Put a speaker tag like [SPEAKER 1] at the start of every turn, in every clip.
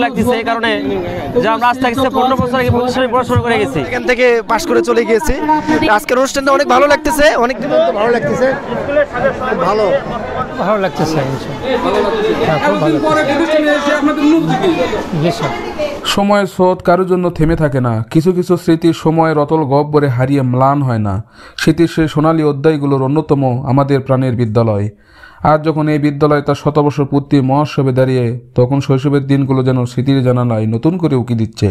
[SPEAKER 1] লাগতেছে এই কারণে যে আমরা আজ থেকে 15 বছর আগে প্রতিষ্ঠানে পড়াশোনা করে গেছি,
[SPEAKER 2] এখান থেকে পাশ করে চলে গিয়েছি। আজকের অনুষ্ঠানটা অনেক ভালো লাগতেছে, অনেক দিন ভালো লাগতেছে, ভালো
[SPEAKER 3] ভালো লাগতেছে।
[SPEAKER 4] সময়ের স্রোত কারোর জন্য থেমে থাকে না, কিছু কিছু স্মৃতি সময়ের অতল গহ্বরে হারিয়ে ম্লান হয় না। স্মৃতির সেই সোনালী অধ্যায়গুলোর অন্যতম আমাদের প্রাণের বিদ্যালয়। আজ যখন এই বিদ্যালয় তার শতবর্ষ পূর্তি মহোৎসবে দাঁড়িয়ে, তখন শৈশবের দিনগুলো যেন স্মৃতির জানালায় নতুন করে উকি দিচ্ছে।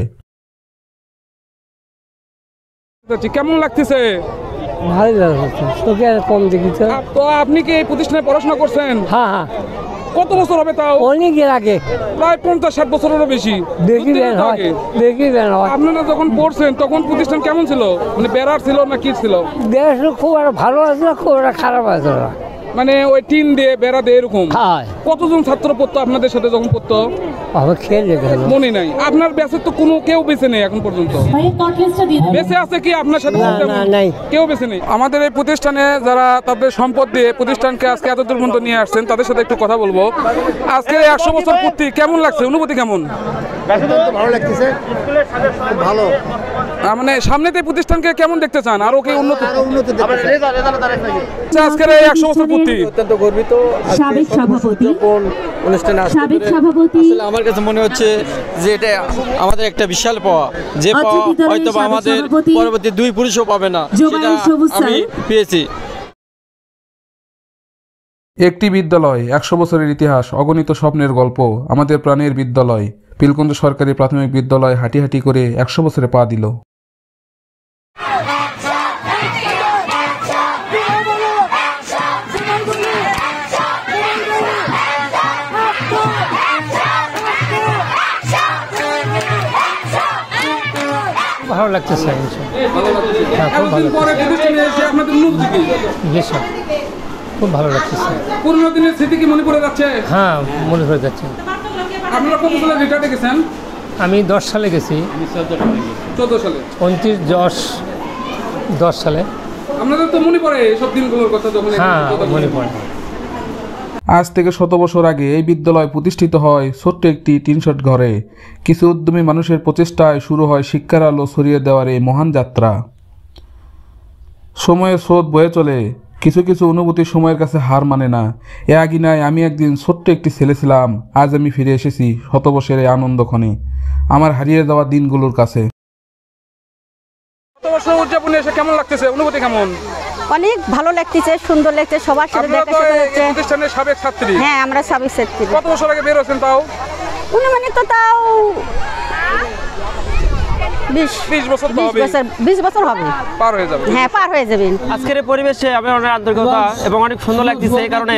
[SPEAKER 5] কেমন লাগতেছে?
[SPEAKER 3] ভালো লাগছে, তোকে আর কম দেখি
[SPEAKER 5] তো আপনি কি এই প্রতিষ্ঠানে পড়াশোনা করছেন?
[SPEAKER 3] হ্যাঁ হ্যাঁ।
[SPEAKER 5] কত বছর হবে তাও?
[SPEAKER 3] অনেকের আগে,
[SPEAKER 5] প্রায় 50-60 বছরেরও বেশি। আপনারা যখন পড়ছেন তখন প্রতিষ্ঠান কেমন ছিল? মানে বেড়ার ছিল না কি ছিল?
[SPEAKER 3] দেশ খুব ভালো আছে, খুব খারাপ আছে,
[SPEAKER 5] মানে ওই টিন দিয়ে বেড়া দিয়ে এরকম। কতজন ছাত্র পড়তো আপনাদের সাথে যখন পড়তো? মনে নাই। আপনার ব্যাচের তো কোনো কেউ বেঁচে নেই এখন পর্যন্ত। বেঁচে আছে কি আপনার সাথে? কেউ বেঁচে নেই। আমাদের এই প্রতিষ্ঠানে যারা তাদের সম্পদ দিয়ে প্রতিষ্ঠানকে আজকে এত দূর পর্যন্ত নিয়ে আসছেন, তাদের সাথে একটু কথা বলবো। আজকে 100 বছর পূর্তি কেমন লাগছে, অনুভূতি কেমন?
[SPEAKER 2] ভালো লাগতেছে, ভালো।
[SPEAKER 5] মানে সামনেতে প্রতিষ্ঠানকে কেমন দেখতে চান? আরো কি উন্নত? আজকের এই 100 বছর পূর্তি
[SPEAKER 6] অত্যন্ত গর্বিত।
[SPEAKER 7] সাবেক সভাপতি
[SPEAKER 6] অনুষ্ঠানে আমার কাছে মনে হচ্ছে যে এটা আমাদের একটা বিশাল পাওয়া, যে পাওয়া হয়তো আমাদের পরবর্তী 2 পুরুষও পাবে না, সেটা আমি পেয়েছি।
[SPEAKER 4] একটি বিদ্যালয়, 100 বছরের ইতিহাস, অগণিত স্বপ্নের গল্প। আমাদের প্রাণের বিদ্যালয় পিলকুন্দ সরকারি প্রাথমিক বিদ্যালয় হাঁটি হাঁটি করে 100 বছরে পা দিল।
[SPEAKER 3] ভালো লাগতেছে। খুব ভালো লাগতেছে।
[SPEAKER 5] পুরনো দিনের স্মৃতি কি মনে পড়ে যাচ্ছে?
[SPEAKER 3] হ্যাঁ, মনে পড়ে যাচ্ছে।
[SPEAKER 5] আপনারা কত সালে রিটায়ার্ডে গেছেন?
[SPEAKER 3] আমি 10 সালে গেছি।
[SPEAKER 5] 14 সালে?
[SPEAKER 3] 29-10 সালে।
[SPEAKER 5] আপনাদের তো মনে পড়ে সব দিনগুলোর কথা যখন?
[SPEAKER 3] হ্যাঁ, মনে পড়ে।
[SPEAKER 4] আজ থেকে 100 বছর আগে এই বিদ্যালয় প্রতিষ্ঠিত হয় ছোট্ট একটি টিনশট ঘরে। কিছু উদ্যমী মানুষের প্রচেষ্টায় শুরু হয় শিক্ষার আলো ছড়িয়ে দেওয়ার এই মহান যাত্রা। সময়ের স্রোত বয়ে চলে, কিছু কিছু অনুভূতি সময়ের কাছে হার মানে না। এ আগিনায় আমি একদিন ছোট্ট একটি ছেলে ছিলাম, আজ আমি ফিরে এসেছি 100 বছরের এই আনন্দক্ষণে, আমার হারিয়ে যাওয়া দিনগুলোর কাছে।
[SPEAKER 5] 100 বছর উদযাপনে এসে কেমন লাগতেছে, অনুভূতি কেমন?
[SPEAKER 7] অনেক ভালো লাগতেছে, সুন্দর লাগছে, সবার সাথে দেখা সাক্ষাৎ হচ্ছে।
[SPEAKER 5] প্রতিষ্ঠানের সাবেক ছাত্রী?
[SPEAKER 7] হ্যাঁ, আমরা সাবেক ছাত্রী।
[SPEAKER 5] কত বছর আগে বের হয়েছেন তাও?
[SPEAKER 7] মানে তো তাও 20 বছর হবে,
[SPEAKER 5] পার হয়ে যাবে।
[SPEAKER 7] হ্যাঁ, পার হয়ে যাবেন।
[SPEAKER 1] আজকের এই পরিবেশে আমি অনেক আন্তরিকতা এবং অনেক সুন্দর লাগতেছে এই কারণে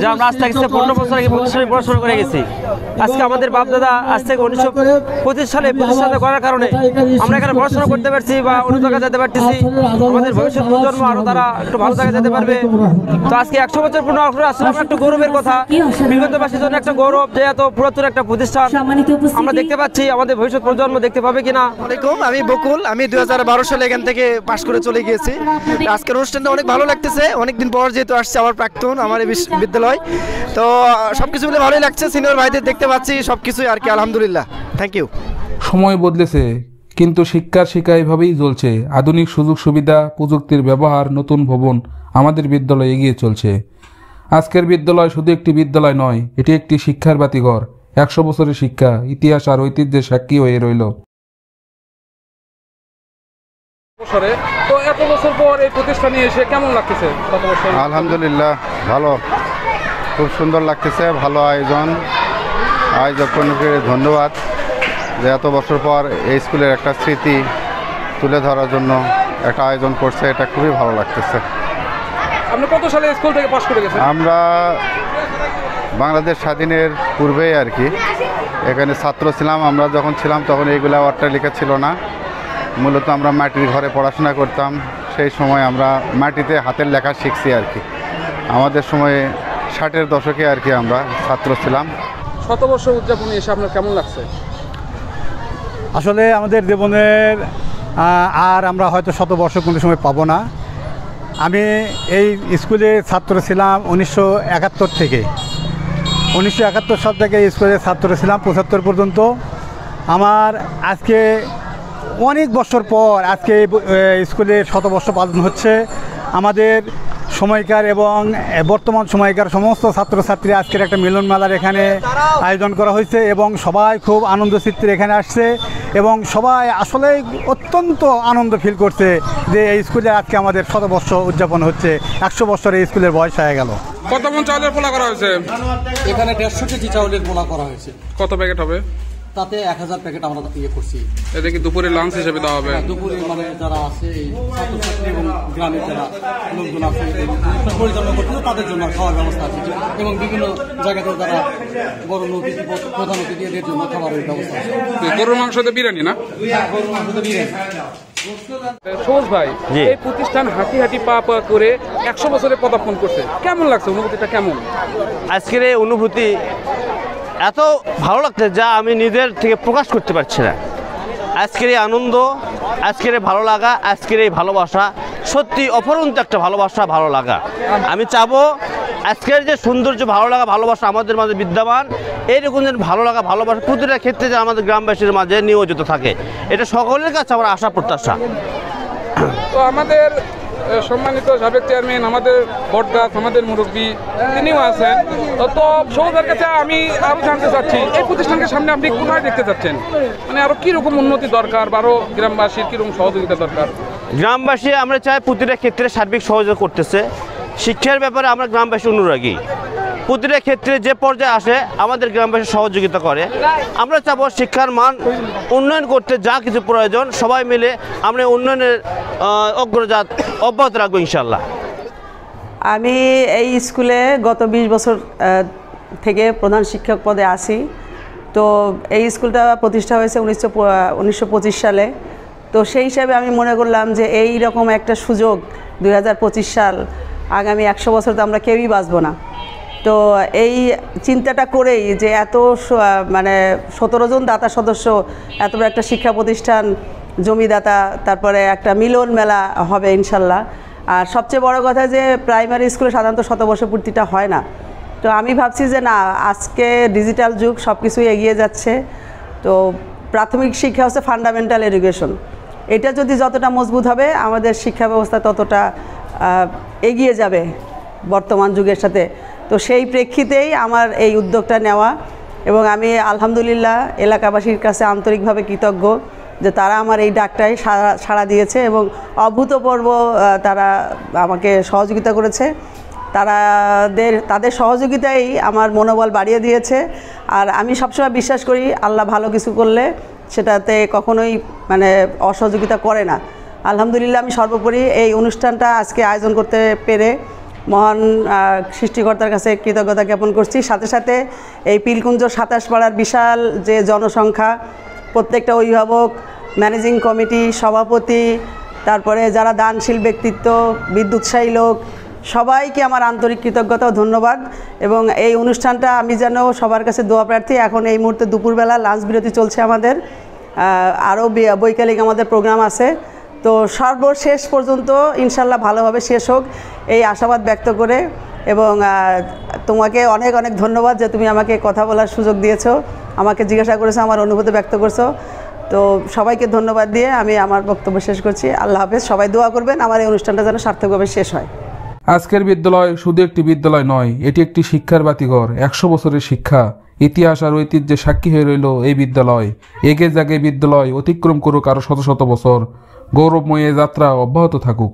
[SPEAKER 1] যে আমরা আজ থেকে 15 বছর আগে প্রতিষ্ঠানে পড়াশোনা করে গেছি। আজকে আমাদের বাপ দাদা আজ থেকে 1925 সালে প্রতিষ্ঠানে করার কারণে আমরা এখানে পড়াশোনা করতে পারছি বা অন্য জায়গায় যেতে পারতেছি। আমাদের ভবিষ্যৎ প্রজন্ম আরো তারা একটু ভালো জায়গায় যেতে পারবে। তো আজকে 100 বছর পূর্ণ আসলে একটু গৌরবের কথা, বিগতবাসীর জন্য একটা গৌরব যে এত পুরাতন একটা প্রতিষ্ঠান আমরা দেখতে পাচ্ছি। আমাদের ভবিষ্যৎ প্রজন্ম দেখতে পাবে কিনা।
[SPEAKER 2] আমি বকুল, আমি 2012 সালে এখান থেকে পাশ করে চলে গিয়েছি। আজকের অনুষ্ঠানটা অনেক ভালো লাগতেছে, অনেকদিন পর যেহেতু আসছে আমার প্রাক্তন আমার এই বিদ্যালয়, তো সবকিছু মিলে ভালোই লাগছে। সিনিয়র ভাইদের দেখতে পাচ্ছি, সবকিছুই আর কি, আলহামদুলিল্লাহ। Thank you.
[SPEAKER 4] সময় বদলেছে কিন্তু শিক্ষার শিক্ষা এভাবেই চলছে। আধুনিক সুযোগ সুবিধা, প্রযুক্তির ব্যবহার, নতুন ভবন, আমাদের বিদ্যালয় এগিয়ে চলছে। আজকের বিদ্যালয় শুধু একটি বিদ্যালয় নয়, এটি একটি শিক্ষার বাতিঘর। 100 বছরের শিক্ষা, ইতিহাস আর ঐতিহ্যের সাক্ষী হয়ে রইল।
[SPEAKER 5] তো এত বছর পর এই প্রতিষ্ঠানে এসে কেমন লাগতেছে?
[SPEAKER 8] আলহামদুলিল্লাহ, ভালো, খুব সুন্দর লাগতেছে। ভালো আয়োজককে ধন্যবাদ যে এত বছর পর এই স্কুলের একটা স্মৃতি তুলে ধরার জন্য একটা আয়োজন করছে, এটা খুবই ভালো লাগতেছে।
[SPEAKER 5] আপনি কত সালে স্কুল থেকে পাশ করে গেছেন?
[SPEAKER 8] আমরা বাংলাদেশ স্বাধীনের পূর্বেই আর কি এখানে ছাত্র ছিলাম। আমরা যখন ছিলাম তখন এইগুলা অট্টালিকা ছিল না, মূলত আমরা মাটির ঘরে পড়াশোনা করতাম। সেই সময় আমরা মাটিতে হাতের লেখা শিখছি আর কি। আমাদের সময়ে 60-এর দশকে আর কি আমরা ছাত্র ছিলাম।
[SPEAKER 5] 100 বছর উদযাপনে এসে আপনার কেমন লাগছে?
[SPEAKER 9] আসলে আমাদের জীবনের আর আমরা হয়তো 100 বর্ষ কোনো সময় পাবো না। আমি এই স্কুলে ছাত্র ছিলাম 1971 থেকে। 1971 সাল থেকে স্কুলের ছাত্র ছিলাম 75 পর্যন্ত। আমার আজকে অনেক বছর পর আজকে স্কুলের শতবর্ষ পালন হচ্ছে। আমাদের সময়কার এবং বর্তমান সময়কার সমস্ত ছাত্রছাত্রী আজকের একটা মিলন মেলার এখানে আয়োজন করা হয়েছে এবং সবাই খুব আনন্দ চিত্তে এখানে আসছে এবং সবাই আসলে অত্যন্ত আনন্দ ফিল করছে যে এই স্কুলে আজকে আমাদের শতবর্ষ উদযাপন হচ্ছে। 100 বছর এই স্কুলের বয়স হয়ে গেল।
[SPEAKER 5] কত মন চাউলের পোলা করা হয়েছে?
[SPEAKER 10] এখানে 150 কেজি চাউলের পোলা করা হয়েছে।
[SPEAKER 5] কত প্যাকেট হবে?
[SPEAKER 10] তাতে 1000 প্যাকেট আমরা করছি।
[SPEAKER 5] এটা কি দুপুরে লাঞ্চ হিসেবে দেওয়া হবে?
[SPEAKER 10] দুপুরে মানে যারা আছে এই ছাত্রছাত্রী এবং গ্রামের যারা লোকজন আছে পরিচালনা করতে তাদের জন্য খাওয়ার ব্যবস্থা আছে এবং বিভিন্ন জায়গাতে যারা বড় অতিথি প্রধান অতিথি এদের জন্য খাবারের ব্যবস্থা আছে।
[SPEAKER 5] গরুর মাংস দিয়ে বিরিয়ানি না?
[SPEAKER 10] হ্যাঁ, গরুর মাংস দিয়ে বিরিয়ানি।
[SPEAKER 5] সবুজ ভাই, এই প্রতিষ্ঠান হাঁটি হাঁটি পা পা করে 100 বছরে পদার্পণ করছে, কেমন লাগছে? অনুভূতিটা কেমন?
[SPEAKER 1] আজকের এই অনুভূতি এত ভালো লাগছে যা আমি নিজের থেকে প্রকাশ করতে পারছি না। আজকের এই আনন্দ, আজকের এই ভালো লাগা, আজকের এই ভালোবাসা সত্যি অপরন্ত একটা ভালোবাসা, ভালো লাগা। আমি চাবো আজকের যে সৌন্দর্য, ভালো লাগা, ভালোবাসা আমাদের মাঝে বিদ্যমান, এইরকম যেন ভালো লাগা, ভালোবাসা প্রতিটা ক্ষেত্রে যে আমাদের গ্রামবাসীর মাঝে নিয়োজিত থাকে, এটা সকলের কাছে আমার আশা প্রত্যাশা।
[SPEAKER 5] তো আমাদের সম্মানিত সাবেক চেয়ারম্যান, আমাদের বটগাছ, আমাদের মুরব্বী তিনিও আছেন। তো সৌদের কাছে আমি আরও জানতে চাচ্ছি, এই প্রতিষ্ঠানকে সামনে আপনি কোথায় দেখতে চাচ্ছেন? মানে আরও কীরকম উন্নতি দরকার বা আরও গ্রামবাসীর কীরকম সহযোগিতা দরকার?
[SPEAKER 1] গ্রামবাসী আমরা চাই প্রতিটা ক্ষেত্রে সার্বিক সহযোগিতা করতেছে। শিক্ষার ব্যাপারে আমরা গ্রামবাসী অনুরাগী। প্রতিটা ক্ষেত্রে যে পর্যায়ে আসে আমাদের গ্রামবাসী সহযোগিতা করে। আমরা চাবো শিক্ষার মান উন্নয়ন করতে যা কিছু প্রয়োজন সবাই মিলে আমরা উন্নয়নের অগ্রযাত্রা অব্যাহত রাখবো ইনশাল্লাহ।
[SPEAKER 11] আমি এই স্কুলে গত 20 বছর থেকে প্রধান শিক্ষক পদে আছি। তো এই স্কুলটা প্রতিষ্ঠা হয়েছে 1925 সালে। তো সেই হিসাবে আমি মনে করলাম যে এই রকম একটা সুযোগ 2025 সাল, আগামী 100 বছর তো আমরা কেউই বাঁচবো না। তো এই চিন্তাটা করেই যে এত মানে 17 জন দাতা সদস্য, এত বড় একটা শিক্ষা প্রতিষ্ঠান, জমিদাতা, তারপরে একটা মিলন মেলা হবে ইনশাল্লাহ। আর সবচেয়ে বড় কথা যে প্রাইমারি স্কুলে সাধারণত শতবর্ষ পূর্তিটা হয় না। তো আমি ভাবছি যে না, আজকে ডিজিটাল যুগ, সব কিছুই এগিয়ে যাচ্ছে। তো প্রাথমিক শিক্ষা হচ্ছে ফান্ডামেন্টাল এডুকেশন। এটা যদি যতটা মজবুত হবে আমাদের শিক্ষা ব্যবস্থা ততটা এগিয়ে যাবে বর্তমান যুগের সাথে। তো সেই প্রেক্ষিতেই আমার এই উদ্যোগটা নেওয়া এবং আমি আলহামদুলিল্লাহ এলাকাবাসীর কাছে আন্তরিকভাবে কৃতজ্ঞ যে তারা আমার এই ডাকটায় সাড়া দিয়েছে এবং অভূতপূর্ব তারা আমাকে সহযোগিতা করেছে। তাদের সহযোগিতাই আমার মনোবল বাড়িয়ে দিয়েছে। আর আমি সবসময় বিশ্বাস করি আল্লাহ ভালো কিছু করলে সেটাতে কখনোই মানে অসহযোগিতা করে না। আলহামদুলিল্লাহ আমি সর্বোপরি এই অনুষ্ঠানটা আজকে আয়োজন করতে পেরে মহান সৃষ্টিকর্তার কাছে কৃতজ্ঞতা জ্ঞাপন করছি। সাথে সাথে এই পিলকুঞ্জ 27 পাড়ার বিশাল যে জনসংখ্যা, প্রত্যেকটা অভিভাবক, ম্যানেজিং কমিটি, সভাপতি, তারপরে যারা দানশীল ব্যক্তিত্ব, বিদ্যুৎসাহী লোক, সবাইকে আমার আন্তরিক কৃতজ্ঞতা ও ধন্যবাদ। এবং এই অনুষ্ঠানটা আমি যেন সবার কাছে দোয়া প্রার্থী। এখন এই মুহূর্তে দুপুরবেলা লাঞ্চ বিরতি চলছে আমাদের, আরও বৈকালিক আমাদের প্রোগ্রাম আছে। তো সর্বশেষ পর্যন্ত ইনশাল্লাহ ভালোভাবে শেষ হোক এই আশাবাদ ব্যক্ত করে, এবং তোমাকে অনেক অনেক ধন্যবাদ যে তুমি আমাকে কথা বলার সুযোগ দিয়েছো, আমাকে জিজ্ঞাসা করেছো, আমার অনুভূতি ব্যক্ত করছো। তো সবাইকে ধন্যবাদ দিয়ে আমি আমার বক্তব্য শেষ করছি। আল্লাহ হাফেজ। সবাই দোয়া করবেন আমার এই অনুষ্ঠানটা যেন সার্থকভাবে শেষ হয়।
[SPEAKER 4] আজকের বিদ্যালয় শুধু একটি বিদ্যালয় নয়, এটি একটি শিক্ষার বাতিঘর। 100 বছরের শিক্ষা, ইতিহাস আর ঐতিহ্যের সাক্ষী হয়ে রইল এই বিদ্যালয়। এগে জাগে বিদ্যালয় অতিক্রম করুক আরো শত শত বছর, গৌরবময় এই যাত্রা অব্যাহত থাকুক।